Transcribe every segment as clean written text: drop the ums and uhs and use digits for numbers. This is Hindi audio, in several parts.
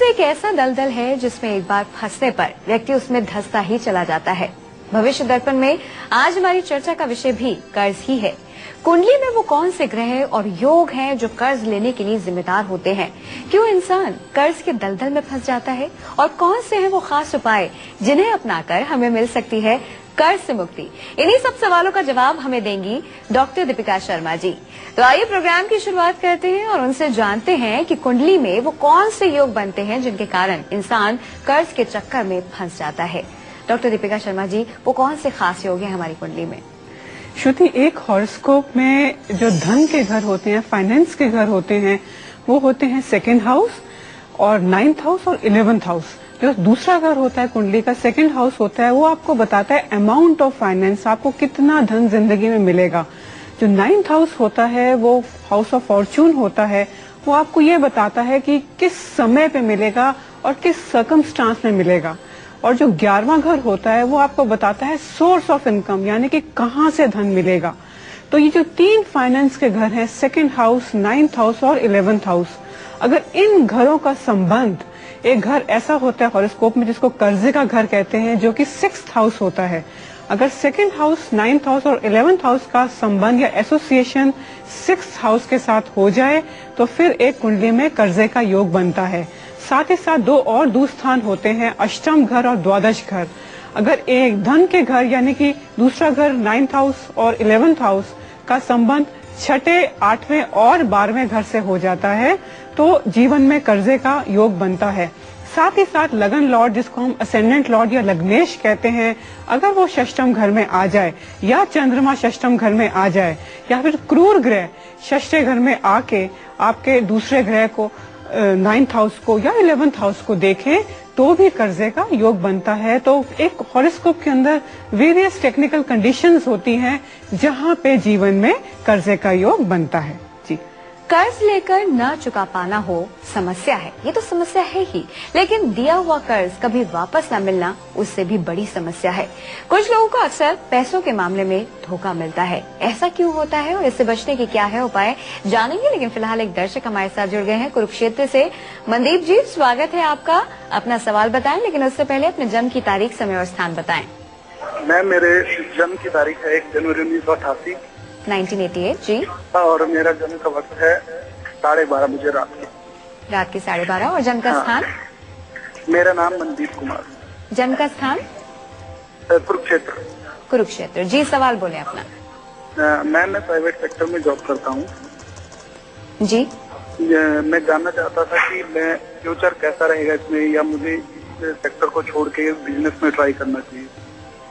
एक ऐसा दलदल है जिसमें एक बार फंसने पर व्यक्ति उसमें धंसता ही चला जाता है। भविष्य दर्पण में आज हमारी चर्चा का विषय भी कर्ज ही है। कुंडली में वो कौन से ग्रह और योग हैं जो कर्ज लेने के लिए जिम्मेदार होते हैं, क्यों इंसान कर्ज के दलदल में फंस जाता है और कौन से हैं वो खास उपाय जिन्हें अपनाकर हमें मिल सकती है कर्ज से मुक्ति। इन्हीं सब सवालों का जवाब हमें देंगी डॉक्टर दीपिका शर्मा जी। तो आइए प्रोग्राम की शुरुआत करते हैं और उनसे जानते हैं कि कुंडली में वो कौन से योग बनते हैं जिनके कारण इंसान कर्ज के चक्कर में फंस जाता है। डॉक्टर दीपिका शर्मा जी, वो कौन से खास योग हैं हमारी कुंडली में? श्रुति, एक हॉरोस्कोप में जो धन के घर होते हैं, फाइनेंस के घर होते हैं, वो होते हैं सेकेंड हाउस और 9th हाउस और 11th हाउस। जो दूसरा घर होता है कुंडली का, सेकेंड हाउस होता है, वो आपको बताता है अमाउंट ऑफ फाइनेंस, आपको कितना धन जिंदगी में मिलेगा। जो 9th हाउस होता है वो हाउस ऑफ फॉर्चून होता है, वो आपको ये बताता है कि किस समय पे मिलेगा और किस सर्कमस्टांस में मिलेगा। और जो 11वां घर होता है वो आपको बताता है सोर्स ऑफ इनकम, यानी कि कहाँ से धन मिलेगा। तो ये जो 3 फाइनेंस के घर हैं, सेकेंड हाउस, 9th हाउस और 11th हाउस, अगर इन घरों का संबंध, एक घर ऐसा होता है हॉरोस्कोप में जिसको कर्जे का घर कहते हैं, जो कि 6th हाउस होता है। अगर सेकेंड हाउस, 9th हाउस और 11th हाउस का संबंध या एसोसिएशन 6th हाउस के साथ हो जाए तो फिर एक कुंडली में कर्जे का योग बनता है। साथ ही साथ 2 और दुस्थान होते हैं, अष्टम घर और द्वादश घर। अगर एक धन के घर यानी कि दूसरा घर 9th हाउस और 11th हाउस का संबंध 6ठे, 8वें और 12वें घर से हो जाता है तो जीवन में कर्जे का योग बनता है। साथ ही साथ लगन लॉर्ड, जिसको हम असेंडेंट लॉर्ड या लग्नेश कहते हैं, अगर वो षष्टम घर में आ जाए या चंद्रमा षष्टम घर में आ जाए या फिर क्रूर ग्रह षष्ठे घर में आके आपके दूसरे ग्रह को 9th हाउस को या 11th हाउस को देखें तो भी कर्जे का योग बनता है। तो एक हॉरोस्कोप के अंदर वेरियस टेक्निकल कंडीशंस होती हैं जहां पे जीवन में कर्जे का योग बनता है। जी, कर्ज लेकर न चुका पाना हो समस्या है, ये तो समस्या है ही, लेकिन दिया हुआ कर्ज कभी वापस न मिलना उससे भी बड़ी समस्या है। कुछ लोगों को अक्सर पैसों के मामले में धोखा मिलता है। ऐसा क्यों होता है और इससे बचने के क्या है उपाय, जानेंगे। लेकिन फिलहाल एक दर्शक हमारे साथ जुड़ गए हैं कुरुक्षेत्र से। मनदीप जी, स्वागत है आपका। अपना सवाल बताएं, लेकिन उससे पहले अपने जन्म की तारीख, समय और स्थान बताएं। मैम, मेरे जन्म की तारीख है 1 जनवरी 1988। 1988 जी। और मेरा जन्म का वक्त है 12:30 बजे रात के 12:30। और जन्म का स्थान? मेरा नाम मनदीप कुमार। जन्म का स्थान? कुरुक्षेत्र। कुरुक्षेत्र जी। सवाल बोले अपना। मैं प्राइवेट सेक्टर में जॉब करता हूँ जी। मैं जानना चाहता था कि मैं फ्यूचर कैसा रहेगा इसमें, या मुझे सेक्टर को छोड़ के बिजनेस में ट्राई करना चाहिए।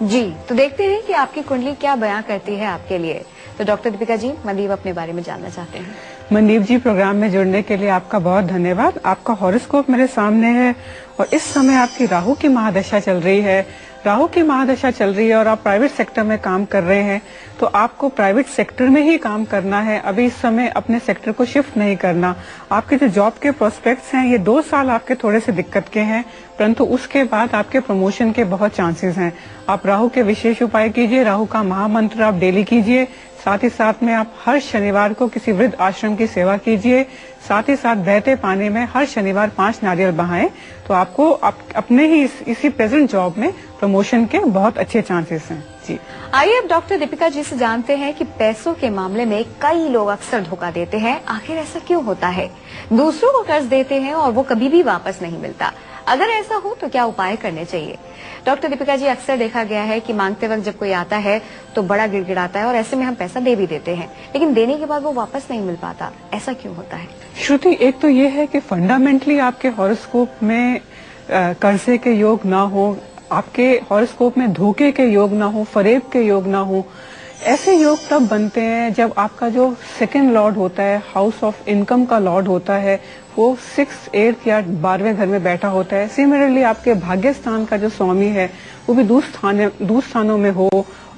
जी, तो देखते हैं कि आपकी कुंडली क्या बयां करती है आपके लिए। तो डॉक्टर दीपिका जी, मनदीप अपने बारे में जानना चाहते हैं। मनदीप जी, प्रोग्राम में जुड़ने के लिए आपका बहुत धन्यवाद। आपका हॉरोस्कोप मेरे सामने है और इस समय आपकी राहु की महादशा चल रही है। राहु की महादशा चल रही है और आप प्राइवेट सेक्टर में काम कर रहे हैं, तो आपको प्राइवेट सेक्टर में ही काम करना है। अभी इस समय अपने सेक्टर को शिफ्ट नहीं करना। आपके जो जॉब के प्रोस्पेक्ट्स हैं, ये 2 साल आपके थोड़े से दिक्कत के हैं, परंतु उसके बाद आपके प्रमोशन के बहुत चांसेस हैं। आप राहु के विशेष उपाय कीजिए, राहु का महामंत्र आप डेली कीजिए। साथ ही साथ में आप हर शनिवार को किसी वृद्ध आश्रम की सेवा कीजिए। साथ ही साथ बहते पानी में हर शनिवार 5 नारियल बहाएं, तो आपको अपने ही इसी प्रेजेंट जॉब में प्रमोशन के बहुत अच्छे चांसेस हैं। जी, आइए अब डॉक्टर दीपिका जी से जानते हैं कि पैसों के मामले में कई लोग अक्सर धोखा देते हैं। आखिर ऐसा क्यों होता है? दूसरों को कर्ज देते हैं और वो कभी भी वापस नहीं मिलता। अगर ऐसा हो तो क्या उपाय करने चाहिए? डॉक्टर दीपिका जी, अक्सर देखा गया है कि मांगते वक्त जब कोई आता है तो बड़ा गिड़गिड़ाता है और ऐसे में हम पैसा दे भी देते हैं, लेकिन देने के बाद वो वापस नहीं मिल पाता। ऐसा क्यों होता है? श्रुति, एक तो ये है कि फंडामेंटली आपके हॉरोस्कोप में कर्जे के योग ना हो, आपके हॉरोस्कोप में धोखे के योग ना हो, फरेब के योग ना हो। ऐसे योग तब बनते हैं जब आपका जो सेकंड लॉर्ड होता है, हाउस ऑफ इनकम का लॉर्ड होता है, वो 6th, 8th या 12वें घर में बैठा होता है। सिमिलरली आपके भाग्य स्थान का जो स्वामी है वो भी दूस्थानों में हो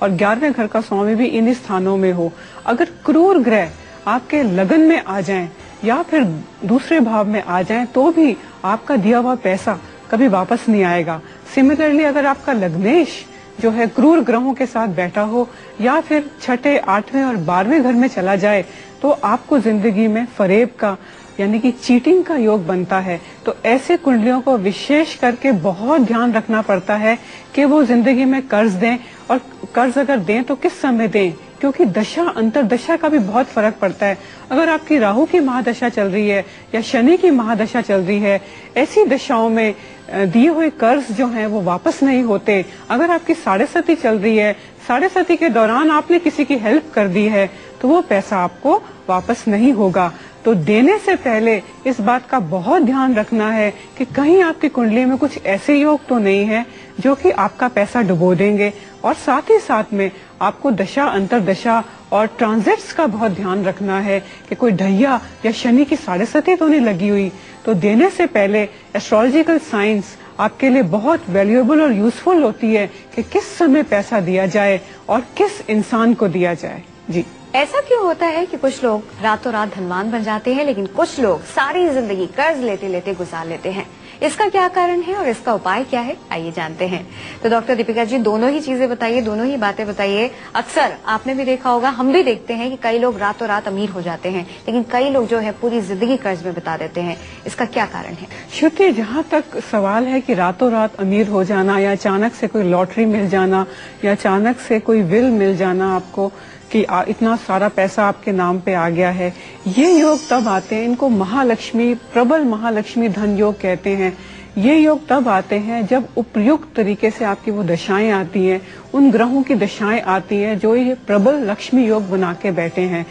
और 11वें घर का स्वामी भी इन्हीं स्थानों में हो। अगर क्रूर ग्रह आपके लगन में आ जाएं या फिर दूसरे भाव में आ जाएं तो भी आपका दिया हुआ पैसा कभी वापस नहीं आएगा। सिमिलरली अगर आपका लग्नेश जो है क्रूर ग्रहों के साथ बैठा हो या फिर 6ठे, 8वें और 12वें घर में चला जाए तो आपको जिंदगी में फरेब का यानी कि चीटिंग का योग बनता है। तो ऐसे कुंडलियों को विशेष करके बहुत ध्यान रखना पड़ता है कि वो जिंदगी में कर्ज दें, और कर्ज अगर दें तो किस समय दें, क्योंकि दशा अंतरदशा का भी बहुत फर्क पड़ता है। अगर आपकी राहु की महादशा चल रही है या शनि की महादशा चल रही है, ऐसी दशाओं में दिए हुए कर्ज जो हैं वो वापस नहीं होते। अगर आपकी साढ़े सती चल रही है, साढ़े सती के दौरान आपने किसी की हेल्प कर दी है, तो वो पैसा आपको वापस नहीं होगा। तो देने से पहले इस बात का बहुत ध्यान रखना है कि कहीं आपकी कुंडली में कुछ ऐसे योग तो नहीं है जो कि आपका पैसा डुबो देंगे। और साथ ही साथ में आपको दशा अंतरदशा और ट्रांजिट्स का बहुत ध्यान रखना है कि कोई ढैया या शनि की साढ़े सती तो नहीं लगी हुई। तो देने से पहले एस्ट्रोलॉजिकल साइंस आपके लिए बहुत वैल्यूएबल और यूजफुल होती है कि किस समय पैसा दिया जाए और किस इंसान को दिया जाए। जी, ऐसा क्यों होता है कि कुछ लोग रातों रात धनवान बन जाते हैं, लेकिन कुछ लोग सारी जिंदगी कर्ज लेते लेते गुजार लेते हैं? इसका क्या कारण है और इसका उपाय क्या है, आइए जानते हैं। तो डॉक्टर दीपिका जी, दोनों ही चीजें बताइए, दोनों ही बातें बताइए। अक्सर आपने भी देखा होगा, हम भी देखते हैं कि कई लोग रातों रात अमीर हो जाते हैं, लेकिन कई लोग जो है पूरी जिंदगी कर्ज में बिता देते हैं। इसका क्या कारण है? श्रुति, जहाँ तक सवाल है कि रातों रात अमीर हो जाना या अचानक से कोई लॉटरी मिल जाना या अचानक से कोई विल मिल जाना आपको कि इतना सारा पैसा आपके नाम पे आ गया है, ये योग तब आते हैं, इनको महालक्ष्मी, प्रबल महालक्ष्मी धन योग कहते हैं। ये योग तब आते हैं जब उपयुक्त तरीके से आपकी वो दशाएं आती हैं, उन ग्रहों की दशाएं आती हैं जो ये प्रबल लक्ष्मी योग बना के बैठे हैं।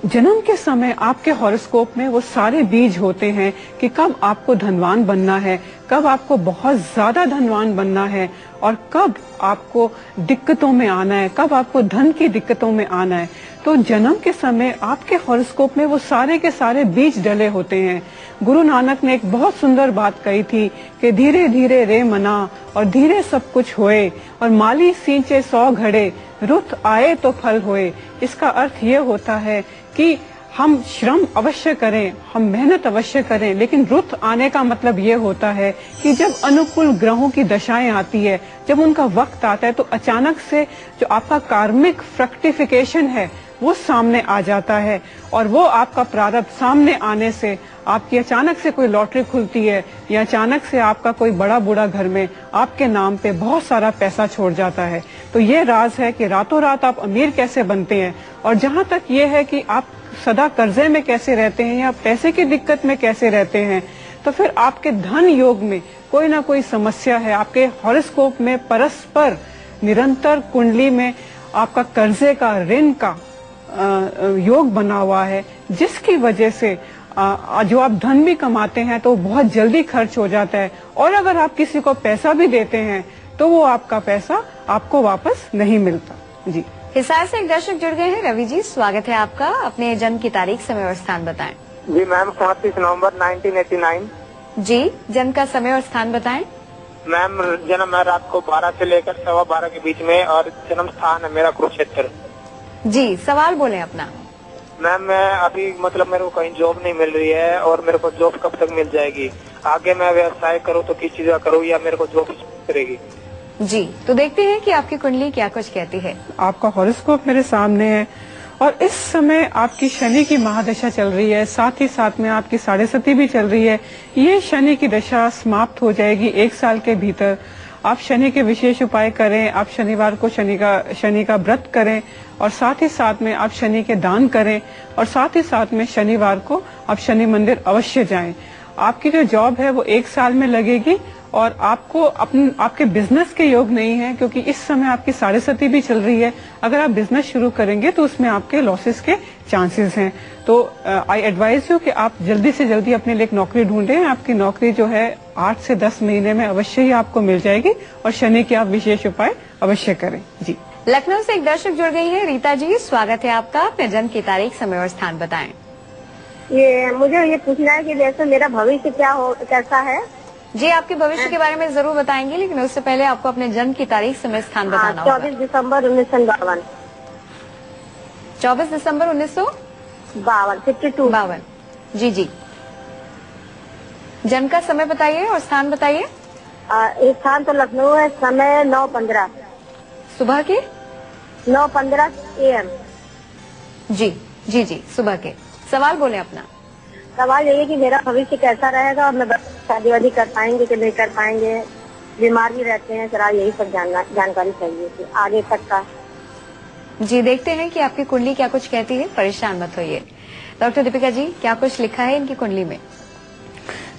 जन्म के समय आपके हॉरोस्कोप में वो सारे बीज होते हैं कि कब आपको धनवान बनना है, कब आपको बहुत ज्यादा धनवान बनना है और कब आपको दिक्कतों में आना है, कब आपको धन की दिक्कतों में आना है। तो जन्म के समय आपके हॉरोस्कोप में वो सारे के सारे बीज डले होते हैं। गुरु नानक ने एक बहुत सुंदर बात कही थी कि धीरे धीरे रे मना और धीरे सब कुछ होए, और माली सींचे 100 घड़े, रुत आए तो फल होए। इसका अर्थ ये होता है कि हम श्रम अवश्य करें, हम मेहनत अवश्य करें, लेकिन रुत आने का मतलब ये होता है कि जब अनुकूल ग्रहों की दशाएं आती है, जब उनका वक्त आता है, तो अचानक से जो आपका कार्मिक फ्रक्टिफिकेशन है वो सामने आ जाता है। और वो आपका प्रारब्ध सामने आने से आपकी अचानक से कोई लॉटरी खुलती है या अचानक से आपका कोई बड़ा बूढ़ा घर में आपके नाम पे बहुत सारा पैसा छोड़ जाता है। तो ये राज है कि रातों रात आप अमीर कैसे बनते हैं। और जहाँ तक ये है कि आप सदा कर्जे में कैसे रहते हैं या पैसे की दिक्कत में कैसे रहते हैं, तो फिर आपके धन योग में कोई ना कोई समस्या है। आपके हॉरोस्कोप में परस्पर निरंतर कुंडली में आपका कर्जे का, ऋण का योग बना हुआ है, जिसकी वजह से जो आप धन भी कमाते हैं तो बहुत जल्दी खर्च हो जाता है। और अगर आप किसी को पैसा भी देते हैं तो वो आपका पैसा आपको वापस नहीं मिलता। जी, हिसार से एक दर्शक जुड़ गए हैं। रवि जी, स्वागत है आपका। अपने जन्म की तारीख, समय और स्थान बताएं। जी मैम, 37 नवंबर 1989। जी, जन्म का समय और स्थान बताएं। मैम, जन्म है रात को 12 से लेकर 12:15 के बीच में, और जन्म स्थान है मेरा कुरुक्षेत्र। जी, सवाल बोले अपना। मैम, मैं अभी मतलब मेरे को कहीं जॉब नहीं मिल रही है, और मेरे को जॉब कब तक मिल जाएगी? आगे मैं व्यवसाय करूँ तो किस चीज का करूँ, या मेरे को जॉब करेगी? जी, तो देखते हैं कि आपकी कुंडली क्या कुछ कहती है। आपका हॉरोस्कोप मेरे सामने है और इस समय आपकी शनि की महादशा चल रही है, साथ ही साथ में आपकी साढ़े सती भी चल रही है। ये शनि की दशा समाप्त हो जाएगी 1 साल के भीतर। आप शनि के विशेष उपाय करें, आप शनिवार को शनि का व्रत करें, और साथ ही साथ में आप शनि के दान करें, और साथ ही साथ में शनिवार को आप शनि मंदिर अवश्य जाएं। आपकी जो जॉब है वो 1 साल में लगेगी, और आपको आपके बिजनेस के योग नहीं है, क्योंकि इस समय आपकी साढ़े सती भी चल रही है। अगर आप बिजनेस शुरू करेंगे तो उसमें आपके लॉसेस के चांसेस हैं। तो आई एडवाइज यू कि आप जल्दी से जल्दी अपने लिए एक नौकरी ढूंढें। आपकी नौकरी जो है 8 से 10 महीने में अवश्य ही आपको मिल जाएगी, और शनि के आप विशेष उपाय अवश्य करें। जी, लखनऊ से एक दर्शक जुड़ गई है। रीता जी, स्वागत है आपका। अपने जन्म की तारीख, समय और स्थान बताएं। मुझे ये पूछना है कि जैसे मेरा भविष्य कैसा है? जी, आपके भविष्य के बारे में जरूर बताएंगे, लेकिन उससे पहले आपको अपने जन्म की तारीख, समय, स्थान बताना होगा। 24 दिसंबर 1952। 24 दिसंबर 1952। 52। जी जी। जन्म का समय बताइए और स्थान बताइए। स्थान तो लखनऊ है, समय 9:15 सुबह के 9:15 AM। जी। जी जी, सुबह के सवाल बोले अपना। सवाल यही है कि मेरा भविष्य कैसा रहेगा और मैं शादी वादी कर पाएंगे कि नहीं कर पाएंगे, बीमार भी रहते हैं जरा, यही सब जानकारी चाहिए थी आगे तक का। जी, देखते हैं कि आपकी कुंडली क्या कुछ कहती है, परेशान मत होइए। डॉक्टर दीपिका जी, क्या कुछ लिखा है इनकी कुंडली में?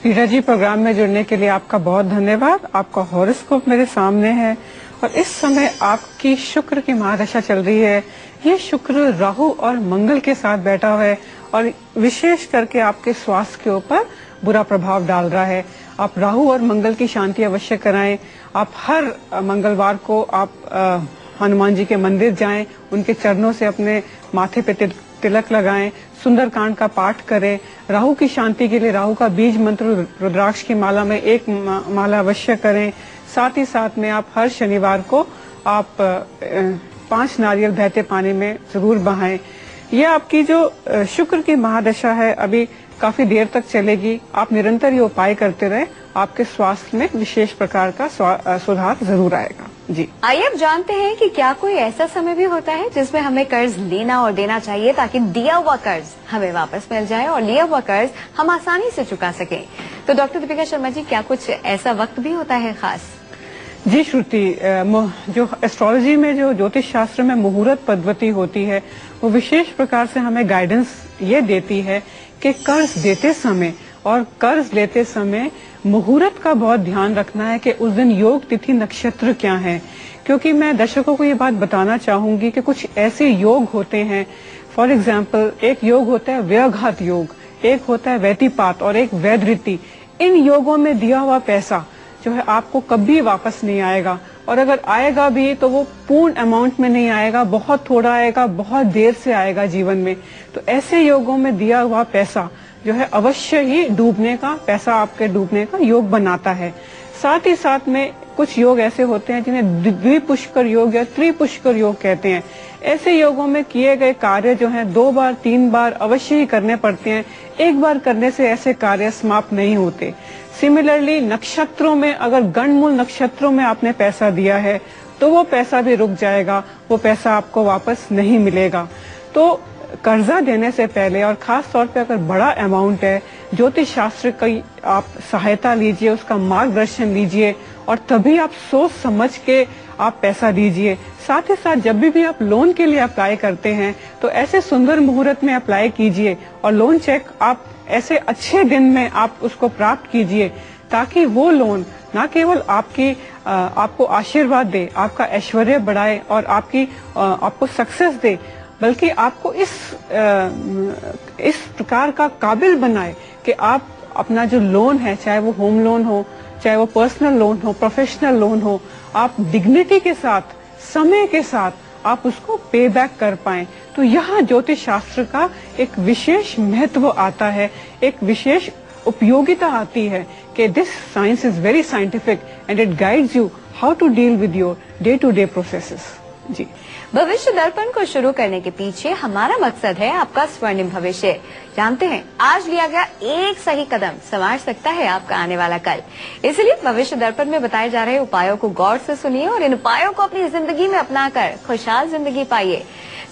रीटा जी, प्रोग्राम में जुड़ने के लिए आपका बहुत धन्यवाद। आपका हॉरोस्कोप मेरे सामने है और इस समय आपकी शुक्र की महादशा चल रही है। ये शुक्र राहु और मंगल के साथ बैठा हुआ है और विशेष करके आपके स्वास्थ्य के ऊपर बुरा प्रभाव डाल रहा है। आप राहु और मंगल की शांति अवश्य कराएं। आप हर मंगलवार को आप हनुमान जी के मंदिर जाएं, उनके चरणों से अपने माथे पे तिलक लगाएं, सुंदरकांड का पाठ करें। राहु की शांति के लिए राहु का बीज मंत्र रुद्राक्ष की माला में एक माला अवश्य करें। साथ ही साथ में आप हर शनिवार को आप 5 नारियल बहते पानी में जरूर बहाएं। ये आपकी जो शुक्र की महादशा है अभी काफी देर तक चलेगी। आप निरंतर ये उपाय करते रहे, आपके स्वास्थ्य में विशेष प्रकार का सुधार जरूर आएगा। जी, आइए अब जानते हैं कि क्या कोई ऐसा समय भी होता है जिसमें हमें कर्ज लेना और देना चाहिए ताकि दिया हुआ कर्ज हमें वापस मिल जाए और लिया हुआ कर्ज हम आसानी से चुका सकें। तो डॉक्टर दीपिका शर्मा जी, क्या कुछ ऐसा वक्त भी होता है खास? जी श्रुति, जो एस्ट्रोलॉजी में जो ज्योतिष शास्त्र में मुहूर्त पद्धति होती है वो विशेष प्रकार से हमें गाइडेंस ये देती है कि कर्ज देते समय और कर्ज लेते समय मुहूर्त का बहुत ध्यान रखना है कि उस दिन योग तिथि नक्षत्र क्या है। क्योंकि मैं दर्शकों को ये बात बताना चाहूंगी कि कुछ ऐसे योग होते हैं, फॉर एग्जाम्पल एक योग होता है व्यघात योग, एक होता है व्यतिपात और एक वैधृति। इन योगों में दिया हुआ पैसा जो है आपको कभी वापस नहीं आएगा और अगर आएगा भी तो वो पूर्ण अमाउंट में नहीं आएगा, बहुत थोड़ा आएगा, बहुत देर से आएगा जीवन में। तो ऐसे योगों में दिया हुआ पैसा जो है अवश्य ही डूबने का, पैसा आपके डूबने का योग बनाता है। साथ ही साथ में कुछ योग ऐसे होते हैं जिन्हें द्विपुष्कर योग या त्रिपुष्कर योग कहते हैं। ऐसे योगों में किए गए कार्य जो हैं 2 बार 3 बार अवश्य ही करने पड़ते हैं। एक बार करने से ऐसे कार्य समाप्त नहीं होते। सिमिलरली नक्षत्रों में, अगर गणमूल नक्षत्रों में आपने पैसा दिया है तो वो पैसा भी रुक जाएगा, वो पैसा आपको वापस नहीं मिलेगा। तो कर्जा देने से पहले और खास तौर पे अगर बड़ा अमाउंट है, ज्योतिष शास्त्र की आप सहायता लीजिए, उसका मार्गदर्शन लीजिए और तभी आप सोच समझ के आप पैसा दीजिए। साथ ही साथ जब भी आप लोन के लिए अप्लाई करते हैं तो ऐसे सुंदर मुहूर्त में अप्लाई कीजिए और लोन चेक आप ऐसे अच्छे दिन में आप उसको प्राप्त कीजिए ताकि वो लोन न केवल आपको आशीर्वाद दे, आपका ऐश्वर्य बढ़ाए और आपको सक्सेस दे, बल्कि आपको इस प्रकार का काबिल बनाए कि आप अपना जो लोन है, चाहे वो होम लोन हो, चाहे वो पर्सनल लोन हो, प्रोफेशनल लोन हो, आप डिग्निटी के साथ, समय के साथ आप उसको पे बैक कर पाएं। तो यहाँ ज्योतिष शास्त्र का एक विशेष महत्व आता है, एक विशेष उपयोगिता आती है कि this science is very scientific and it guides you how to deal with your day to day processes. जी, भविष्य दर्पण को शुरू करने के पीछे हमारा मकसद है आपका स्वर्णिम भविष्य। जानते हैं, आज लिया गया एक सही कदम संवार सकता है आपका आने वाला कल। इसलिए भविष्य दर्पण में बताए जा रहे उपायों को गौर से सुनिए और इन उपायों को अपनी जिंदगी में अपनाकर खुशहाल जिंदगी पाइए।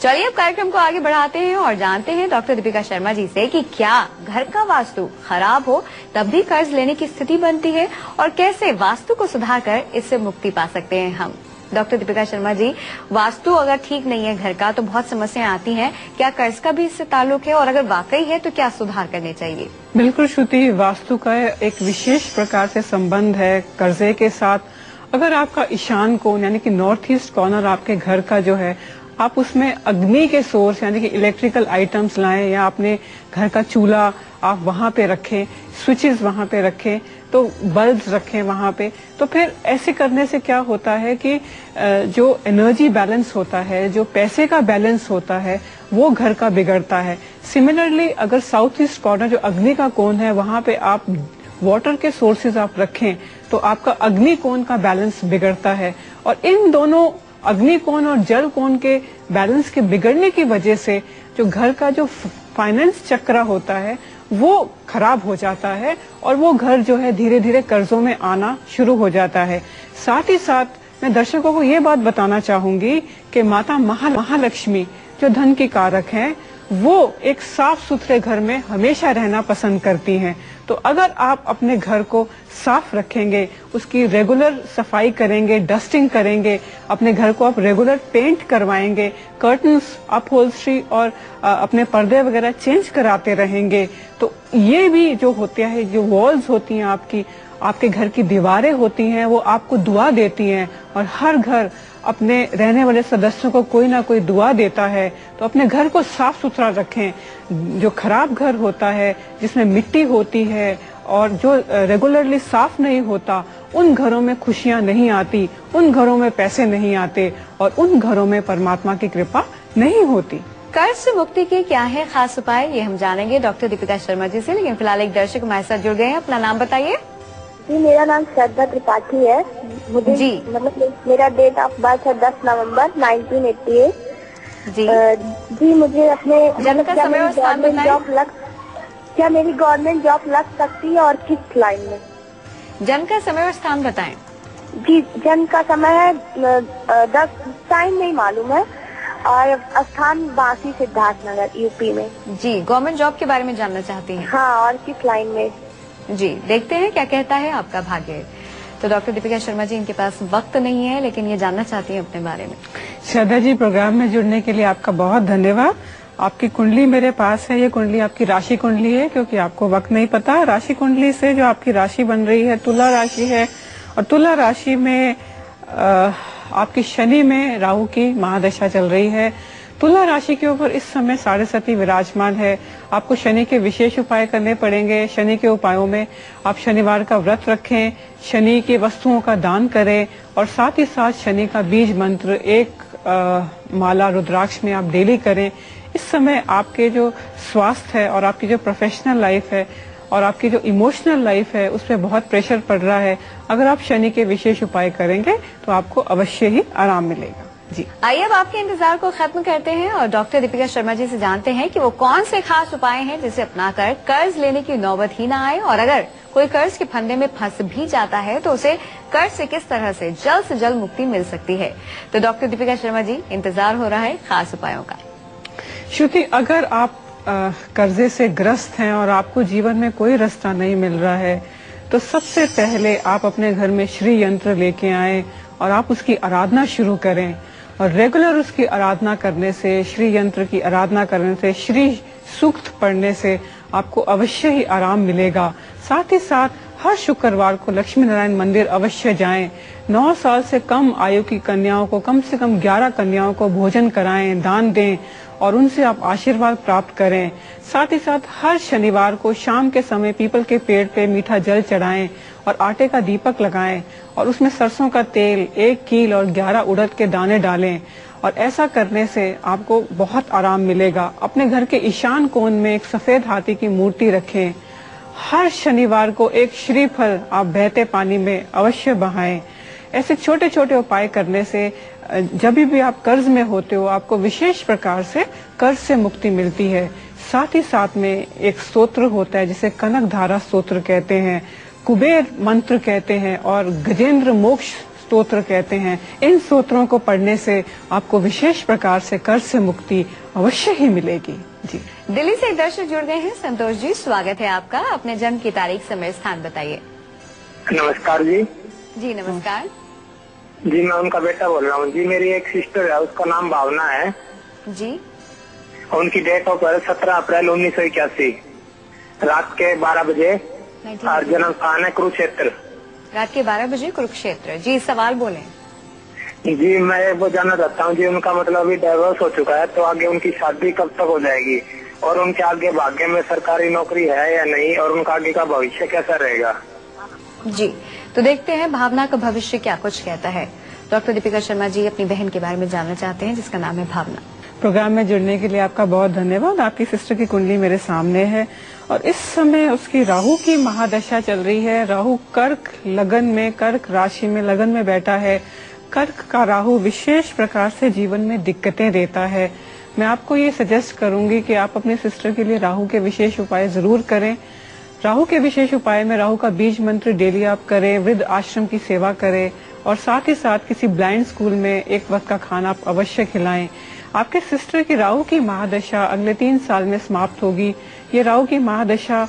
चलिए अब कार्यक्रम को आगे बढ़ाते हैं और जानते हैं डॉक्टर दीपिका शर्मा जी से कि क्या घर का वास्तु खराब हो तब भी कर्ज लेने की स्थिति बनती है और कैसे वास्तु को सुधार कर इससे मुक्ति पा सकते हैं हम। डॉक्टर दीपिका शर्मा जी, वास्तु अगर ठीक नहीं है घर का तो बहुत समस्याएं आती हैं, क्या कर्ज का भी इससे ताल्लुक है और अगर वाकई है तो क्या सुधार करने चाहिए? बिल्कुल श्रुति, वास्तु का एक विशेष प्रकार से संबंध है कर्जे के साथ। अगर आपका ईशान कोण यानी कि नॉर्थ ईस्ट कॉर्नर आपके घर का जो है, आप उसमें अग्नि के सोर्स यानी कि इलेक्ट्रिकल आइटम्स लाएं या अपने घर का चूल्हा आप वहां पे रखें, स्विचेस वहां पे रखें, तो बल्ब्स रखें वहां पे, तो फिर ऐसे करने से क्या होता है कि जो एनर्जी बैलेंस होता है, जो पैसे का बैलेंस होता है, वो घर का बिगड़ता है। सिमिलरली अगर साउथ ईस्ट कॉर्नर जो अग्नि का कोण है वहां पे आप वाटर के सोर्सेज आप रखें तो आपका अग्नि कोण का बैलेंस बिगड़ता है और इन दोनों अग्नि कोण और जल कोण के बैलेंस के बिगड़ने की वजह से जो घर का जो फाइनेंस चक्र होता है वो खराब हो जाता है और वो घर जो है धीरे धीरे कर्जों में आना शुरू हो जाता है। साथ ही साथ मैं दर्शकों को ये बात बताना चाहूंगी कि माता महालक्ष्मी जो धन की कारक हैं वो एक साफ सुथरे घर में हमेशा रहना पसंद करती हैं। तो अगर आप अपने घर को साफ रखेंगे, उसकी रेगुलर सफाई करेंगे, डस्टिंग करेंगे, अपने घर को आप रेगुलर पेंट करवाएंगे, कर्टन्स, अपहोल्स्ट्री और अपने पर्दे वगैरह चेंज कराते रहेंगे, तो ये भी जो होता है, जो वॉल्स होती हैं आपके घर की दीवारें होती हैं, वो आपको दुआ देती हैं। और हर घर अपने रहने वाले सदस्यों को कोई ना कोई दुआ देता है। तो अपने घर को साफ सुथरा रखें। जो खराब घर होता है, जिसमें मिट्टी होती है और जो रेगुलरली साफ नहीं होता, उन घरों में खुशियां नहीं आती, उन घरों में पैसे नहीं आते और उन घरों में परमात्मा की कृपा नहीं होती। कर्ज से मुक्ति के क्या है खास उपाय, ये हम जानेंगे डॉक्टर दीपिका शर्मा जी से। लेकिन फिलहाल एक दर्शक हमारे साथ जुड़ गए हैं, अपना नाम बताइए। जी, मेरा नाम श्रद्धा त्रिपाठी है। मुझे जी। मतलब मेरा डेट ऑफ बर्थ है 10 नवंबर 1988। जी। जी, मुझे अपने जन्म का समय और स्थान बताएं। क्या मेरी गवर्नमेंट जॉब लग सकती है और किस लाइन में? जन्म का समय और स्थान बताएं। जी, जन्म का समय है 10, टाइम नहीं मालूम है, और स्थान बांसी सिद्धार्थ नगर यूपी में। जी, गवर्नमेंट जॉब के बारे में जानना चाहती हैं? हाँ, और किस लाइन में? जी, देखते हैं क्या कहता है आपका भाग्य। तो डॉक्टर दीपिका शर्मा जी, इनके पास वक्त नहीं है, लेकिन ये जानना चाहती हैं अपने बारे में। श्रद्धा जी, प्रोग्राम में जुड़ने के लिए आपका बहुत धन्यवाद। आपकी कुंडली मेरे पास है, ये कुंडली आपकी राशि कुंडली है, क्योंकि आपको वक्त नहीं पता। राशि कुंडली से जो आपकी राशि बन रही है, तुला राशि है, और तुला राशि में आपकी शनि में राहु की महादशा चल रही है। तुला राशि के ऊपर इस समय 7.5 विराजमान है। आपको शनि के विशेष उपाय करने पड़ेंगे। शनि के उपायों में आप शनिवार का व्रत रखें, शनि की वस्तुओं का दान करें, और साथ ही साथ शनि का बीज मंत्र एक माला रुद्राक्ष में आप डेली करें। इस समय आपके जो स्वास्थ्य है और आपकी जो प्रोफेशनल लाइफ है और आपकी जो इमोशनल लाइफ है, उस पर बहुत प्रेशर पड़ रहा है। अगर आप शनि के विशेष उपाय करेंगे तो आपको अवश्य ही आराम मिलेगा। जी, आइए अब आपके इंतजार को खत्म करते हैं और डॉक्टर दीपिका शर्मा जी से जानते हैं कि वो कौन से खास उपाय हैं जिसे अपनाकर कर्ज लेने की नौबत ही ना आए, और अगर कोई कर्ज के फंदे में फंस भी जाता है तो उसे कर्ज से किस तरह से जल्द मुक्ति मिल सकती है। तो डॉक्टर दीपिका शर्मा जी, इंतजार हो रहा है खास उपायों का। श्रुति, अगर आप कर्जे से ग्रस्त हैं और आपको जीवन में कोई रास्ता नहीं मिल रहा है, तो सबसे पहले आप अपने घर में श्री यंत्र लेके आएं और आप उसकी आराधना शुरू करें। और रेगुलर उसकी आराधना करने से, श्री यंत्र की आराधना करने से, श्री सूक्त पढ़ने से आपको अवश्य ही आराम मिलेगा। साथ ही साथ हर शुक्रवार को लक्ष्मी नारायण मंदिर अवश्य जाएं। 9 साल से कम आयु की कन्याओं को, कम से कम 11 कन्याओं को भोजन कराएं, दान दें और उनसे आप आशीर्वाद प्राप्त करें। साथ ही साथ हर शनिवार को शाम के समय पीपल के पेड़ पे मीठा जल चढ़ाएं और आटे का दीपक लगाएं और उसमें सरसों का तेल, 1 कील और 11 उड़द के दाने डालें। और ऐसा करने से आपको बहुत आराम मिलेगा। अपने घर के ईशान कोण में एक सफेद हाथी की मूर्ति रखें। हर शनिवार को एक श्रीफल आप बहते पानी में अवश्य बहाएं। ऐसे छोटे छोटे उपाय करने से जब भी आप कर्ज में होते हो, आपको विशेष प्रकार से कर्ज से मुक्ति मिलती है। साथ ही साथ में एक स्तोत्र होता है जिसे कनक धारा स्तोत्र कहते हैं, कुबेर मंत्र कहते हैं और गजेंद्र मोक्ष स्तोत्र कहते हैं। इन स्तोत्रों को पढ़ने से आपको विशेष प्रकार से कर्ज से मुक्ति अवश्य ही मिलेगी। जी, दिल्ली से एक दर्शक जुड़ गए हैं। संतोष जी, स्वागत है आपका। अपने जन्म की तारीख, समय, स्थान बताइए। नमस्कार जी। जी नमस्कार। जी, मैं उनका बेटा बोल रहा हूँ जी। मेरी एक सिस्टर है, उसका नाम भावना है जी। उनकी डेट ऑफ बर्थ 17 अप्रैल 1981, रात के 12 बजे, और जन्म स्थान है कुरुक्षेत्र। रात के 12 बजे कुरुक्षेत्र। जी, सवाल बोलें। जी, मैं वो जानना चाहता हूँ जी, उनका मतलब अभी डाइवोर्स हो चुका है, तो आगे उनकी शादी कब तक हो जाएगी, और उनके आगे भाग्य में सरकारी नौकरी है या नहीं, और उनका आगे का भविष्य कैसा रहेगा। जी, तो देखते हैं भावना का भविष्य क्या कुछ कहता है। डॉक्टर दीपिका शर्मा जी अपनी बहन के बारे में जानना चाहते हैं जिसका नाम है भावना। प्रोग्राम में जुड़ने के लिए आपका बहुत धन्यवाद। आपकी सिस्टर की कुंडली मेरे सामने है और इस समय उसकी राहु की महादशा चल रही है। राहु कर्क लगन में, कर्क राशि में लगन में बैठा है। कर्क का राहु विशेष प्रकार से जीवन में दिक्कतें देता है। मैं आपको ये सजेस्ट करूंगी कि आप अपने सिस्टर के लिए राहु के विशेष उपाय जरूर करें। राहु के विशेष उपाय में राहु का बीज मंत्र डेली आप करें, वृद्ध आश्रम की सेवा करें और साथ ही साथ किसी ब्लाइंड स्कूल में एक वक्त का खाना आप अवश्य खिलाएं। आपके सिस्टर की राहु की महादशा अगले 3 साल में समाप्त होगी। ये राहु की महादशा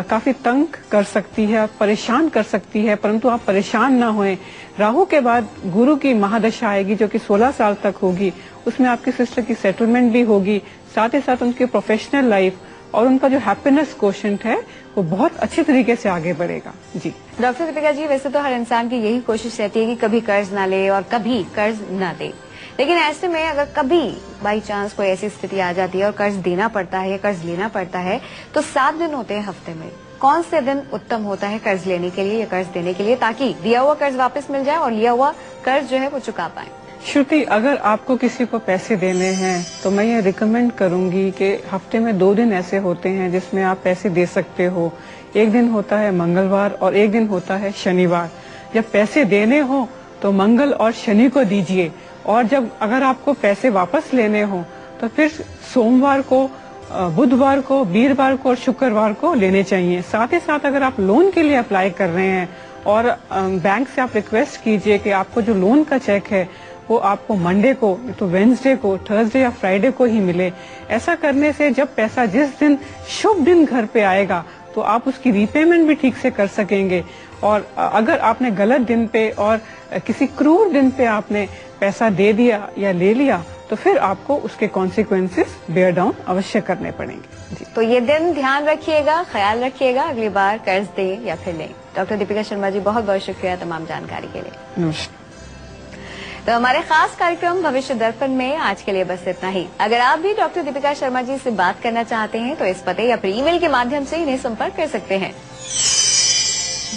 काफी तंग कर सकती है, परेशान कर सकती है, परंतु आप परेशान ना होएं। राहु के बाद गुरु की महादशा आएगी जो कि 16 साल तक होगी। उसमें आपकी सिस्टर की सेटलमेंट भी होगी, साथ ही साथ उनकी प्रोफेशनल लाइफ और उनका जो हैप्पीनेस कोशेंट है वो बहुत अच्छे तरीके से आगे बढ़ेगा। जी डॉक्टर दीपिका जी, वैसे तो हर इंसान की यही कोशिश रहती है कि कभी कर्ज ना ले और कभी कर्ज ना दे, लेकिन ऐसे में अगर कभी बाई चांस कोई ऐसी स्थिति आ जाती है और कर्ज देना पड़ता है या कर्ज लेना पड़ता है, तो 7 दिन होते हैं हफ्ते में। कौन से दिन उत्तम होता है कर्ज लेने के लिए या कर्ज देने के लिए, ताकि दिया हुआ कर्ज वापस मिल जाए और लिया हुआ कर्ज जो है वो चुका पाए? श्रुति, अगर आपको किसी को पैसे देने हैं तो मैं ये रिकमेंड करूंगी कि हफ्ते में 2 दिन ऐसे होते हैं जिसमें आप पैसे दे सकते हो। एक दिन होता है मंगलवार और एक दिन होता है शनिवार। जब पैसे देने हो तो मंगल और शनि को दीजिए, और जब अगर आपको पैसे वापस लेने हो तो फिर सोमवार को, बुधवार को, वीरवार को और शुक्रवार को लेने चाहिए। साथ ही साथ अगर आप लोन के लिए अप्लाई कर रहे हैं और बैंक से आप रिक्वेस्ट कीजिए कि आपको जो लोन का चेक है वो आपको मंडे को, तो वेंसडे को, थर्सडे या फ्राइडे को ही मिले। ऐसा करने से जब पैसा जिस दिन शुभ दिन घर पे आएगा तो आप उसकी रीपेमेंट भी ठीक से कर सकेंगे। और अगर आपने गलत दिन पे और किसी क्रूर दिन पे आपने पैसा दे दिया या ले लिया तो फिर आपको उसके कॉन्सिक्वेंसेस बेयर डाउन अवश्य करने पड़ेंगे। जी। तो ये दिन ध्यान रखिएगा, ख्याल रखिएगा, अगली बार कर्ज दें या फिर लें। डॉक्टर दीपिका शर्मा जी, बहुत बहुत शुक्रिया तमाम जानकारी के लिए। नमस्कार। तो हमारे खास कार्यक्रम भविष्य दर्पण में आज के लिए बस इतना ही। अगर आप भी डॉक्टर दीपिका शर्मा जी से बात करना चाहते हैं तो इस पते या फिर ईमेल के माध्यम से इन्हें संपर्क कर सकते हैं।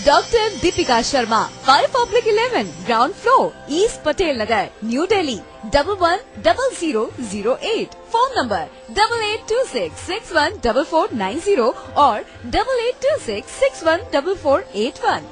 Doctor Deepika Sharma, 5/11, ground floor, east Patel Nagar, New Delhi, 110008। Phone number 8826614490 और 8826614481।